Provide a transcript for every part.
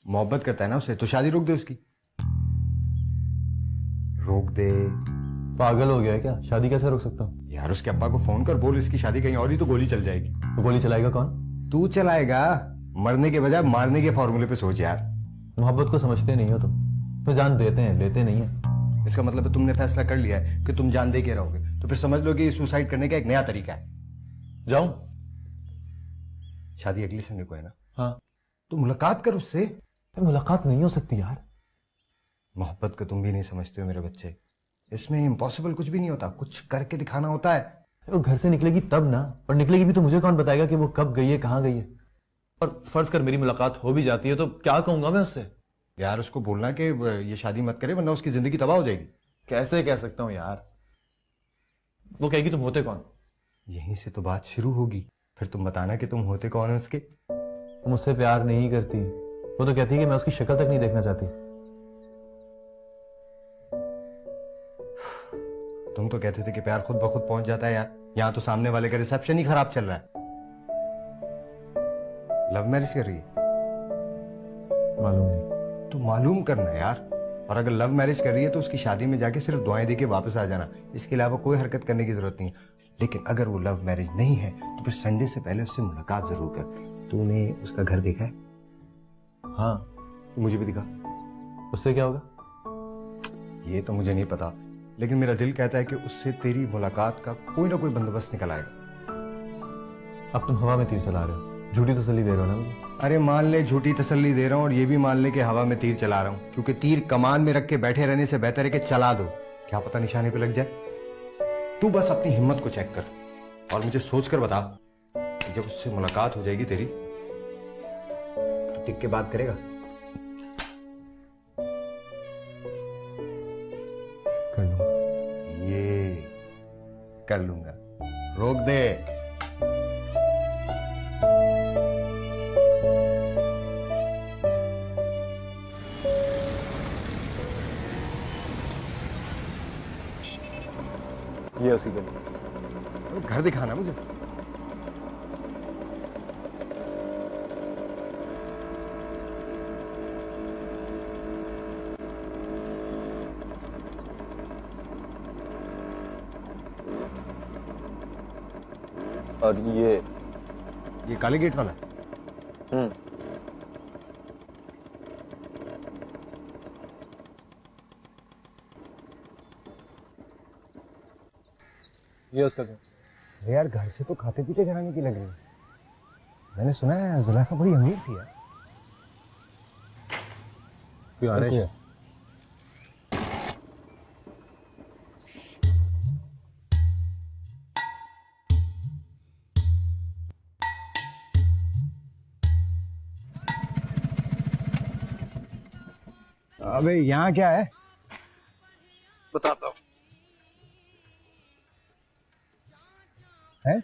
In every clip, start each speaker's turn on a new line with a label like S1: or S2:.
S1: मोहब्बत करता है ना उससे, तो शादी रोक दे उसकी। रोक दे।
S2: पागल हो गया है क्या? शादी कैसे रोक सकता हूँ?
S1: यार उसके अब्बा को फोन कर, बोल इसकी शादी कहीं और ही तो गोली चल जाएगी।
S2: तो गोली चलाएगा कौन?
S1: तू चलाएगा। मरने के बजाय मारने के फॉर्मूले पे सोच यार।
S2: मोहब्बत को समझते नहीं हो तुम, तो जान देते हैं, लेते नहीं है।
S1: इसका मतलब है तुमने फैसला कर लिया है कि तुम जान दे के रहोगे, तो फिर समझ लो कि ये सुसाइड करने का एक नया तरीका है।
S2: जाऊं?
S1: शादी अगले संडे को है ना?
S2: हाँ।
S1: तो मुलाकात कर उससे।
S2: मुलाकात नहीं हो सकती यार।
S1: मोहब्बत को तुम भी नहीं समझते हो मेरे बच्चे। इसमें इम्पॉसिबल कुछ भी नहीं होता, कुछ करके दिखाना होता है।
S2: वो घर से निकलेगी तब ना, और निकलेगी भी तो मुझे कौन बताएगा कि वो कब गई है, कहाँ गई है? और फर्ज कर मेरी मुलाकात हो भी जाती है तो क्या कहूंगा मैं उससे?
S1: यार उसको बोलना कि ये शादी मत करे वरना उसकी जिंदगी तबाह हो जाएगी।
S2: कैसे कह सकता हूँ यार? वो कहेगी तुम होते कौन?
S1: यहीं से तो बात शुरू होगी, फिर तुम बताना कि तुम होते कौन है उसके।
S2: वो मुझसे प्यार नहीं करती, वो तो कहती है कि मैं उसकी शक्ल तक नहीं देखना चाहती।
S1: तुम तो कहते थे कि प्यार खुद ब खुद पहुंच जाता है यार। यहाँ तो सामने वाले का रिसेप्शन ही खराब चल रहा है। लव मैरिज कर रही है?
S2: मालूम नहीं।
S1: तो मालूम करना है यार। और अगर लव मैरिज कर रही है तो उसकी शादी में जाके सिर्फ दुआएं दे के वापस आ जाना, इसके अलावा कोई हरकत करने की जरूरत नहीं है। लेकिन अगर वो लव मैरिज नहीं है तो फिर संडे से पहले उससे मुलाकात जरूर कर। तूने उसका घर देखा है?
S2: हाँ।
S1: तो मुझे भी दिखा।
S2: उससे क्या होगा?
S1: ये तो मुझे नहीं पता, लेकिन मेरा दिल कहता है कि उससे तेरी मुलाकात का कोई ना कोई बंदोबस्त निकल आएगा।
S2: अब तुम हवा में तीर चला रहे हो, झूठी तसल्ली दे रहे हो ना मुझे।
S1: अरे मान ले झूठी तसल्ली दे रहा हूँ, और ये भी मान ले कि हवा में तीर चला रहा हूँ, क्योंकि तीर कमान में रख के बैठे रहने से बेहतर है कि चला दो, क्या पता निशाने पे लग जाए। तू बस अपनी हिम्मत को चेक कर और मुझे सोच कर बता कि जब उससे मुलाकात हो जाएगी तेरी तो टिक के बात करेगा?
S2: कर लूंगा।
S1: ये कर लूंगा। रोक दे।
S2: ये उसी गली।
S1: घर दिखाना मुझे।
S2: और
S1: ये काले गेट वाला?
S2: ये उसका घर।
S1: अरे यार घर से तो खाते पीते घराने की लग रही है। मैंने सुना है जुलेखा बड़ी अमीर थी यार।
S2: कोई आ रहा है?
S1: अबे यहाँ क्या है?
S2: बताता हूँ।
S1: है?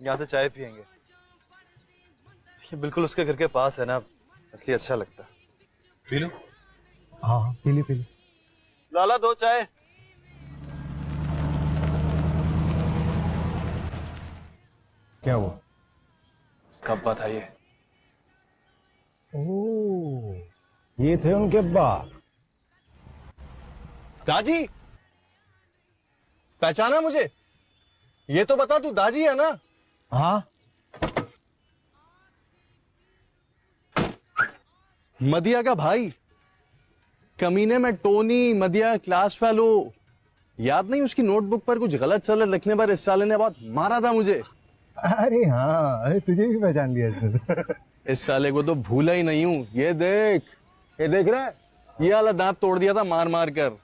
S2: यहाँ से चाय पियेंगे। ये बिल्कुल उसके घर के पास है ना, इसलिए अच्छा लगता है। P low.
S1: हाँ पी ली पी ली।
S2: लाला दो चाय।
S1: क्या हुआ?
S2: कब बात आई है?
S1: ओह, ये थे उनके अब्बा।
S3: दाजी, पहचाना मुझे? ये तो बता तू दाजी है ना?
S1: हाँ।
S3: मदिया का भाई, कमीने में टोनी, मदिया क्लास फेलो। याद नहीं उसकी नोटबुक पर कुछ गलत सलत लिखने पर इस साले ने बहुत मारा था मुझे।
S1: अरे हाँ, अरे तुझे भी पहचान लिया इसने।
S3: इस साले को तो भूला ही नहीं हूं। ये देख रहा है? ये वाला दांत तोड़ दिया था मार मार कर,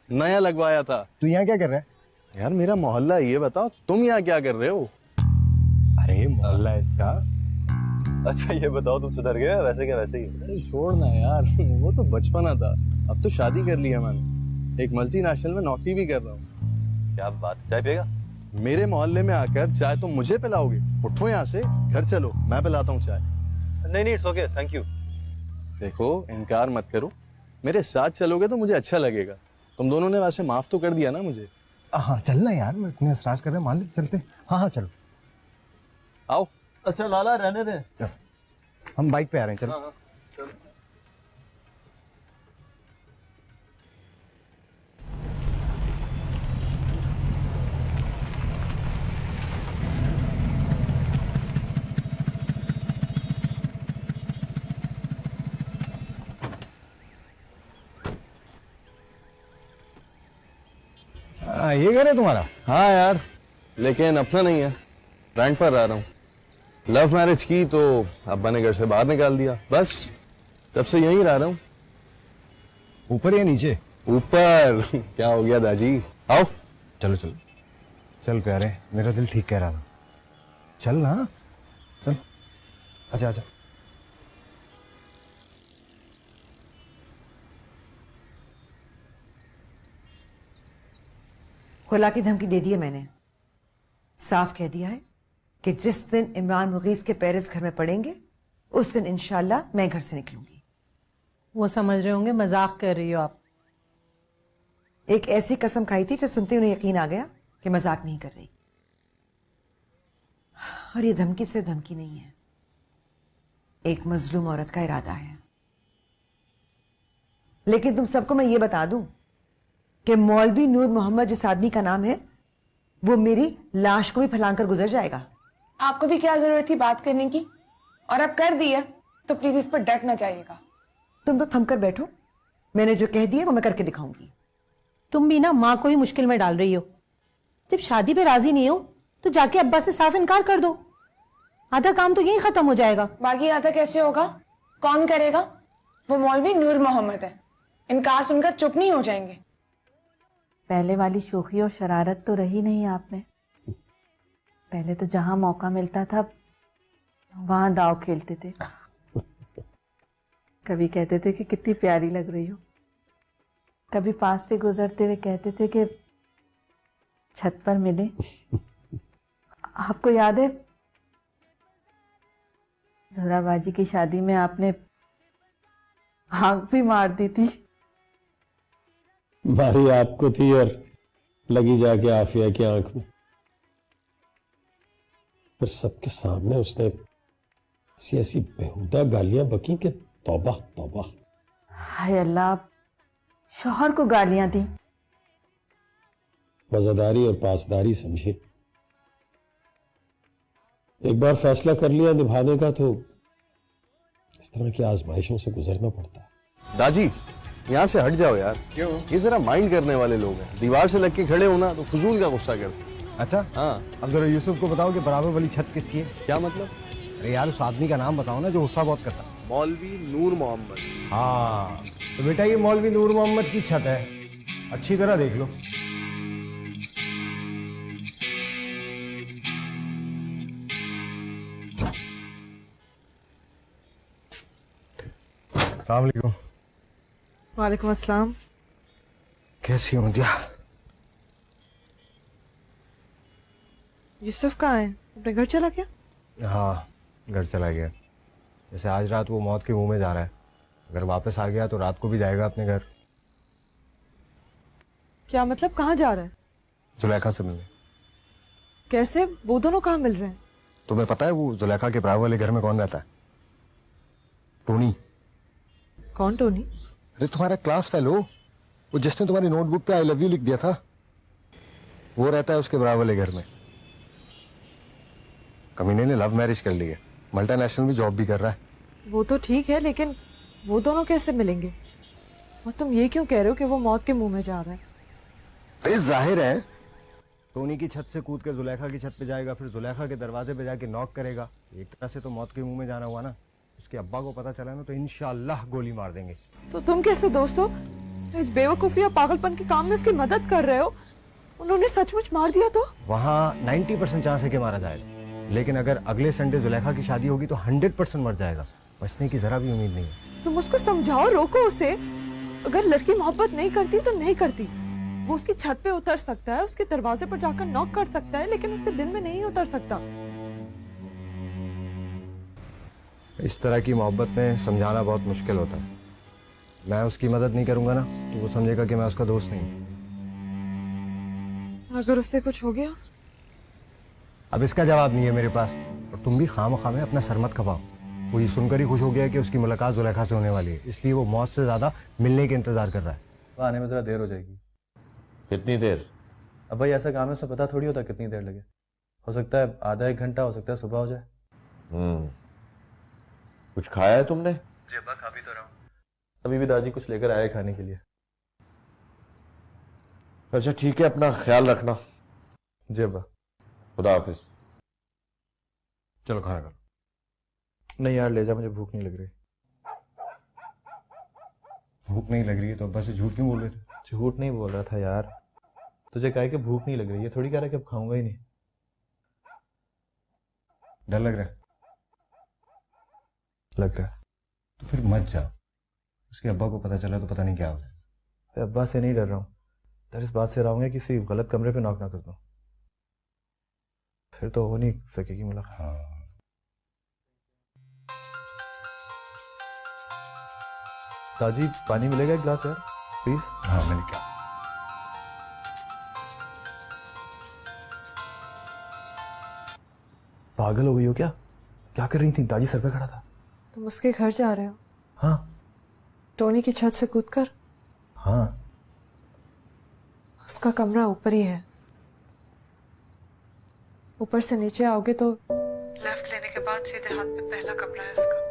S3: नया लगवाया था।
S1: तू यहाँ क्या कर रहा है?
S3: यार मेरा मोहल्ला, ये बताओ तुम यहाँ क्या कर रहे हो?
S1: अरे मोहल्ला इसका।
S2: अच्छा ये बताओ, तुम सुधर गए? वैसे क्या वैसे ही?
S3: अरे छोड़ना यार, वो तो बचपना था। अब तो शादी कर लिया मैंने, एक मल्टीनेशनल में नौकरी भी कर रहा हूँ।
S2: क्या बात, चाय पिएगा?
S3: मेरे मोहल्ले में आकर चाय तुम मुझे पिलाओगे? उठो यहाँ से, घर चलो, मैं पिलाता हूँ चाय।
S2: नहीं, इट्स ओके, थैंक यू।
S3: देखो इनकार मत करो, मेरे साथ चलोगे तो मुझे अच्छा लगेगा। तुम दोनों ने वैसे माफ तो कर दिया ना मुझे।
S1: हाँ चलना यार, मैं इतने स्टार्ट कर रहे मान ले, चलते। हाँ हाँ चलो।
S3: आओ।
S2: अच्छा लाला रहने दे।
S1: हम बाइक पे आ रहे हैं, चलो। ये घर है तुम्हारा?
S3: हाँ यार, लेकिन अपना नहीं है, रेंट पर रह रहा हूँ। लव मैरिज की तो अब्बा ने घर से बाहर निकाल दिया, बस तब से यहीं रह रहा हूँ।
S1: ऊपर या नीचे?
S3: ऊपर। क्या हो गया दाजी, आओ।
S1: चलो चलो चल प्यारे, मेरा दिल ठीक कह रहा था। चल ना, चल, आजा आजा।
S4: खुला की धमकी दे दी है मैंने। साफ कह दिया है कि जिस दिन इमरान मुगीस के पैर इस घर में पड़ेंगे उस दिन इंशाल्लाह मैं घर से निकलूंगी।
S5: वो समझ रहे होंगे मजाक कर रही हो आप।
S4: एक ऐसी कसम खाई थी जो सुनते उन्हें यकीन आ गया कि मजाक नहीं कर रही। और ये धमकी सिर्फ धमकी नहीं है, एक मजलूम औरत का इरादा है। लेकिन तुम सबको मैं ये बता दूं कि मौलवी नूर मोहम्मद जिस आदमी का नाम है वो मेरी लाश को भी फलांग गुजर जाएगा।
S6: आपको भी क्या जरूरत थी बात करने की, और अब कर दिया तो प्लीज इस पर डट ना जाइएगा।
S4: तुम तो थमकर बैठो, मैंने जो कह दिया वो मैं करके दिखाऊंगी।
S5: तुम भी ना माँ को ही मुश्किल में डाल रही हो। जब शादी पे राजी नहीं हो तो जाके अब्बा से साफ इनकार कर दो, आधा काम तो यही खत्म हो जाएगा।
S6: बाकी आधा कैसे होगा, कौन करेगा? वो मौलवी नूर मोहम्मद है, इनकार सुनकर चुप नहीं हो जाएंगे।
S7: पहले वाली शोखी और शरारत तो रही नहीं आप में। पहले तो जहां मौका मिलता था वहां दाव खेलते थे। कभी कहते थे कि कितनी प्यारी लग रही हो, कभी पास से गुजरते हुए कहते थे कि छत पर मिले। आपको याद है जोराबाजी की शादी में आपने आंख भी मार दी थी।
S8: मारी आपको थी और लगी जाके आफिया की आंख में। फिर सबके सामने उसने ऐसी ऐसी बेहुदा गालियां बकी कि तौबा तौबा।
S7: हाय अल्लाह, शौहर को गालियां दी।
S8: वजादारी और पासदारी समझे। एक बार फैसला कर लिया निभाने का तो इस तरह की आजमाइशों से गुजरना पड़ता है।
S3: दाजी यहाँ से हट जाओ यार। क्यों? ये जरा माइंड करने वाले लोग हैं, दीवार से लग के खड़े होना तो फजूल का गुस्सा करते।
S1: अच्छा
S3: हाँ,
S1: अब जरा यूसुफ को बताओ कि बराबर वाली छत किसकी है।
S3: क्या मतलब?
S1: अरे यार उस आदमी का नाम बताओ ना जो गुस्सा बहुत करता है।
S3: मौलवी नूर मोहम्मद।
S1: हाँ तो बेटा ये मौलवी नूर मोहम्मद की छत है, अच्छी तरह देख लो। अस्सलाम वालेकुम।
S4: वालेकुम अस्सलाम।
S1: कैसी हो दिया?
S4: यूसुफ कहाँ है? अपने घर चला गया?
S1: हाँ घर चला गया। जैसे आज रात वो मौत के मुंह में जा रहा है, अगर वापस आ गया तो रात को भी जाएगा अपने घर।
S9: क्या मतलब, कहाँ जा रहा है?
S1: जुलेखा से मिलने।
S9: कैसे? वो दोनों कहाँ मिल रहे हैं?
S1: तुम्हें पता है वो जुलेखा के बराबर वाले घर में कौन रहता है? टोनी।
S9: कौन टोनी?
S1: अरे तुम्हारा क्लास फेलो, वो जिसने तुम्हारी नोटबुक पे आई लव यू लिख दिया था, वो रहता है उसके बराबर वाले घर में। कमीने ने लव मैरिज कर ली है, मल्टीनेशनल में जॉब भी कर रहा है।
S9: वो तो ठीक है, लेकिन वो दोनों कैसे मिलेंगे? और तुम ये क्यों कह रहे हो कि वो मौत के मुंह में जा रहा है?
S1: अरे जाहिर है टोनी की छत से कूद के जुलेखा की छत पे जाएगा, फिर जुलेखा के दरवाजे पे जाके नॉक करेगा। एक तरह से तो मौत के मुंह में जाना हुआ ना। उसके अब्बा को पता चला ना तो इंशाल्लाह गोली मार देंगे।
S9: तो तुम कैसे दोस्तों इस बेवकूफी और पागलपन के काम में उसकी मदद कर रहे हो? उन्होंने सचमुच मार दिया तो?
S1: वहाँ 90% चांस है कि मारा जाएगा, लेकिन अगर अगले संडे जुलेखा की शादी होगी तो 100% मर जाएगा। बचने की जरा भी उम्मीद नहीं है।
S9: तुम उसको समझाओ, रोको उसे। अगर लड़की मोहब्बत नहीं करती तो नहीं करती। वो उसकी छत पे उतर सकता है, उसके दरवाजे पर जाकर नॉक कर सकता है, लेकिन उसके दिल में नहीं उतर सकता।
S1: इस तरह की मोहब्बत में समझाना बहुत मुश्किल होता है। मैं उसकी मदद नहीं करूंगा ना तो वो समझेगा कि मैं उसका दोस्त नहीं।
S9: अगर उससे कुछ हो गया?
S1: अब इसका जवाब नहीं है मेरे पास, और तुम भी खामखा में अपना सर मत खपाओ। वो ये सुनकर ही खुश हो गया कि उसकी मुलाकात जुलेखा से होने वाली है, इसलिए वो मौत से ज्यादा मिलने के इंतजार कर रहा है।
S2: आने में जरा देर हो जाएगी।
S8: कितनी देर?
S2: अब भाई ऐसा काम है, उसमें पता थोड़ी होता कितनी देर लगे। हो सकता है आधा एक घंटा, हो सकता है सुबह हो जाए।
S8: कुछ खाया है तुमने?
S2: जी अब्बा, खा भी तो रहा हूँ। अभी भी दादी कुछ लेकर आए खाने के लिए।
S8: अच्छा ठीक है, अपना ख्याल रखना।
S2: जी अब्बा।
S8: खुदा हाफिज।
S1: चलो खाना करो।
S2: नहीं यार ले जा, मुझे भूख नहीं लग रही।
S1: भूख नहीं लग रही है तो अब्बा से झूठ क्यों बोल रहे थे?
S2: झूठ नहीं बोल रहा था यार, तुझे कहा कि भूख नहीं लग रही है, थोड़ी कह रहा कि अब खाऊंगा ही नहीं।
S1: डर लग रहा है?
S2: लग रहा है।
S1: तो फिर मत जाओ, उसके अब्बा को पता चला तो पता नहीं क्या हो जाए।
S2: अब्बा से नहीं डर रहा हूँ, डर इस बात से रहा हूँ किसी गलत कमरे पे नॉक ना कर दूं, फिर तो हो नहीं सकेगी मुलाकात।
S1: हाँ।
S2: दादी पानी मिलेगा एक गिलास यार प्लीज?
S1: हाँ मैंने क्या।
S2: पागल हो गई हो क्या? क्या कर रही थी? दादी सर पे खड़ा था।
S9: तुम उसके घर जा रहे हो?
S2: हाँ।
S9: टोनी की छत से कूदकर?
S2: हाँ।
S9: उसका कमरा ऊपर ही है, ऊपर से नीचे आओगे तो लेफ्ट लेने के बाद सीधे हाथ में पहला कमरा है उसका।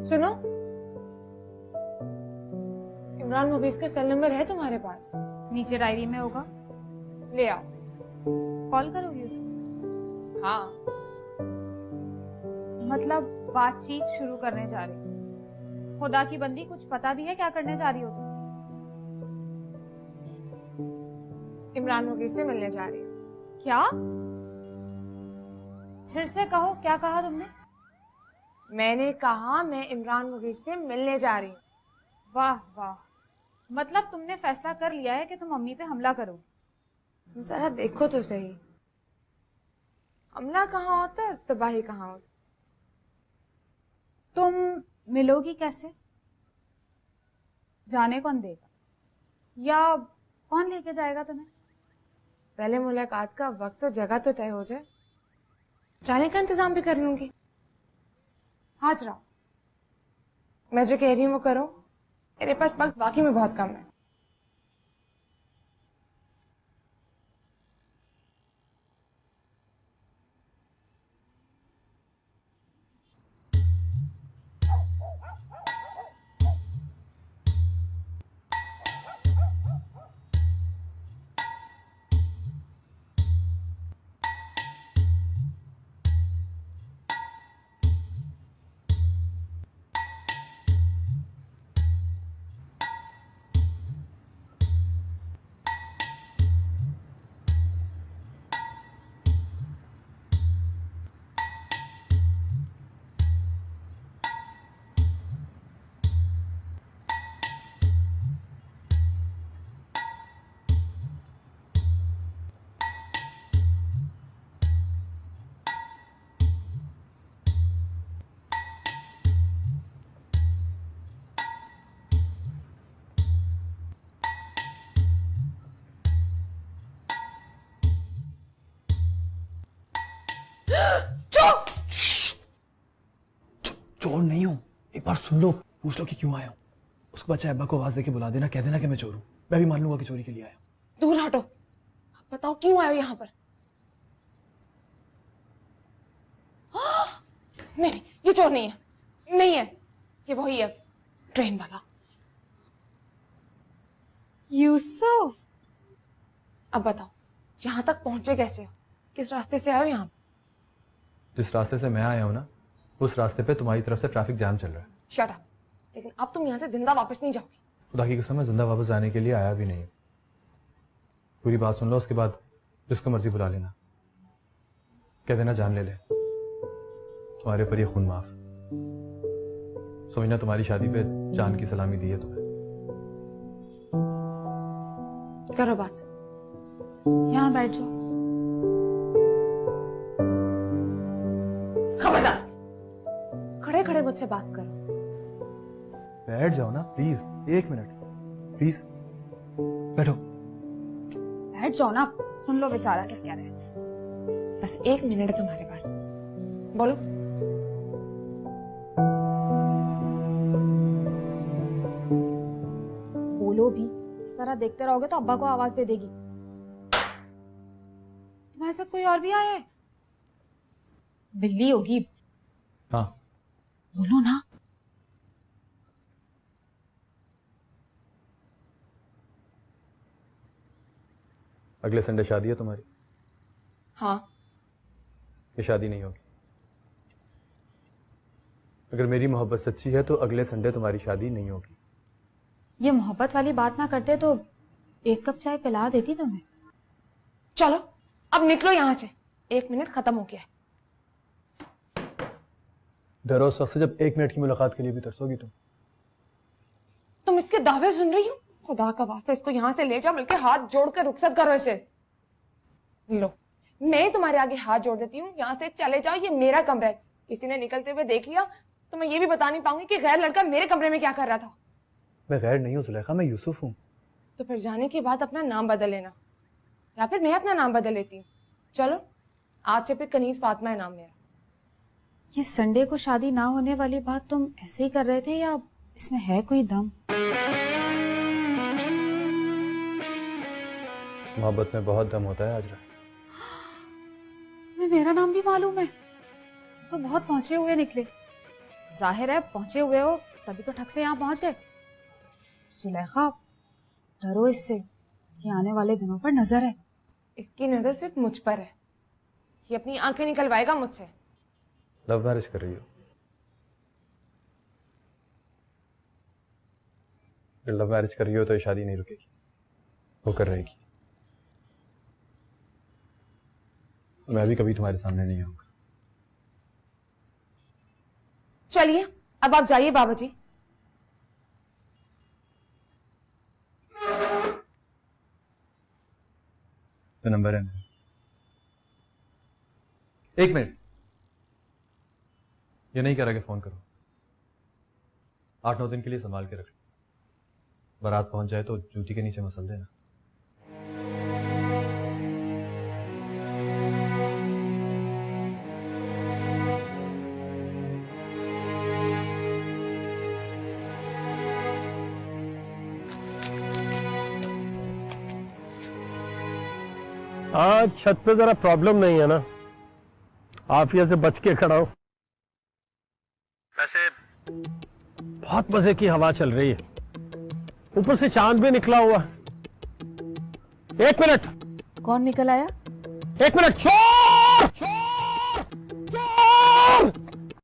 S6: सुनो, इमरान मुगीस का सेल नंबर है तुम्हारे पास?
S10: नीचे डायरी में होगा,
S6: ले आओ।
S10: कॉल करोगी उसको?
S6: हाँ।
S10: मतलब बातचीत शुरू करने जा रही हो? खुदा की बंदी, कुछ पता भी है क्या करने जा रही हो तुम?
S6: इमरान मुगीस से मिलने जा रही हूँ।
S10: क्या? फिर से कहो, क्या कहा तुमने?
S6: मैंने कहा मैं इमरान मुगीस से मिलने जा रही हूँ।
S10: वाह वाह, मतलब तुमने फैसला कर लिया है कि तुम अम्मी पे हमला करो?
S6: तुम जरा देखो तो सही, हमला कहाँ होता है, तबाही कहाँ होती।
S10: तुम मिलोगी कैसे? जाने कौन देगा, या कौन लेके जाएगा तुम्हें?
S6: पहले मुलाकात का वक्त और जगह तो तय हो जाए, जाने का इंतजाम भी कर लूंगी। हाथ रहो, मैं जो कह रही हूँ वो करो, मेरे पास वक्त बाकी में बहुत कम है।
S2: चोर नहीं हूँ, एक बार सुन लो, पूछ लो कि क्यों आया हूँ। उसके बाद चाहे अब्बा को आवाज देके बुला देना, कह देना कि मैं चोर हूँ, मैं भी मान लूंगा कि चोरी के लिए आया हूँ।
S6: दूर हटो, आप बताओ क्यों आए हो यहाँ पर? नहीं, ये चोर नहीं है, नहीं है, ये वही है, ट्रेन वाला।
S9: यूसुफ,
S6: अब बताओ यहाँ तक पहुंचे कैसे हो, किस रास्ते से आए हो यहाँ?
S2: जिस रास्ते से मैं आया हूँ ना, उस रास्ते पे तुम्हारी तरफ से ट्रैफिक जाम चल रहा है।
S6: शट अप, लेकिन अब तुम यहाँ से जिंदा वापस नहीं जाओगे।
S2: खुदा की कसम, मैं जिंदा वापस जाने के लिए आया भी नहीं। पूरी बात सुन लो, उसके बाद जिसको मर्जी बुला लेना, कह देना जान ले ले, तुम्हारे पर ये खून माफ। समझना तुम्हारी शादी पे जान की सलामी दी है तुम्हें।
S6: करो बात।
S10: यहाँ बैठ जाओ।
S6: खबरदार, खड़े खड़े मुझसे बात करो।
S2: बैठ जाओ ना प्लीज, 1 मिनट प्लीज, बैठो।
S10: बैठ जाओ ना, सुन लो बेचारा क्या कह रहे हैं।
S6: बस 1 मिनट है तुम्हारे पास, बोलो।
S10: बोलो भी, इस तरह देखते रहोगे तो अब्बा को आवाज दे देगी। तुम्हारे साथ कोई और भी आया है? बिल्ली होगी।
S2: हाँ,
S10: बोलो ना।
S2: अगले संडे शादी है तुम्हारी।
S6: हाँ।
S2: ये शादी नहीं होगी। अगर मेरी मोहब्बत सच्ची है तो अगले संडे तुम्हारी शादी नहीं होगी।
S10: ये मोहब्बत वाली बात ना करते तो 1 कप चाय पिला देती तुम्हें।
S6: चलो अब निकलो यहाँ से, 1 मिनट खत्म हो गया है।
S2: डरो उस वक्त से जब 1 मिनट की मुलाकात के लिए भी तरसोगी
S6: तुम इसके दावे सुन रही हो? खुदा का वास्ता इसको यहाँ से ले जाओ, बल्कि हाथ जोड़ कर रुखसत करो इसे। लो, मैं तुम्हारे आगे हाथ जोड़ देती हूँ, यहाँ से चले जाओ, ये मेरा कमरा है। किसी ने निकलते हुए देख लिया तो मैं ये भी बता नहीं पाऊंगी कि गैर लड़का मेरे कमरे में क्या कर रहा था।
S2: मैं गैर नहीं हूँ जुलेखा, मैं यूसुफ हूँ।
S6: तो फिर जाने के बाद अपना नाम बदल लेना, या फिर मैं अपना नाम बदल लेती हूँ। चलो, आज से फिर कनीज फातिमा है नाम मेरा।
S10: ये संडे को शादी ना होने वाली बात तुम ऐसे ही कर रहे थे या इसमें है कोई दम?
S2: मोहब्बत में बहुत दम होता है हाजरा।
S10: तुम्हें मेरा नाम भी मालूम है? तो बहुत पहुंचे हुए निकले। जाहिर है पहुंचे हुए हो तभी तो ठग से यहाँ पहुंच गए। जुलेखा, डरो इससे, इसके आने वाले दिनों पर नजर है।
S6: इसकी नजर सिर्फ मुझ पर है, ये अपनी आंखें निकलवाएगा मुझसे।
S2: लव मैरिज कर रही हो? अगर लव मैरिज कर रही हो तो ये शादी नहीं रुकेगी, वो कर रहेगी। मैं भी कभी तुम्हारे सामने नहीं आऊंगा।
S6: चलिए अब आप जाइए बाबा जी।
S2: तो नंबर है मेरा। 1 मिनट, ये नहीं करा कि फोन करो। 8-9 दिन के लिए संभाल के रख लो, बारात पहुंच जाए तो जूती के नीचे मसल देना।
S8: आज छत पे जरा प्रॉब्लम नहीं है ना, आफिया से बच के खड़ा हो। वैसे बहुत मजे की हवा चल रही है, ऊपर से चांद भी निकला हुआ। 1 मिनट।
S7: कौन निकल आया?
S8: 1 मिनट, चोर!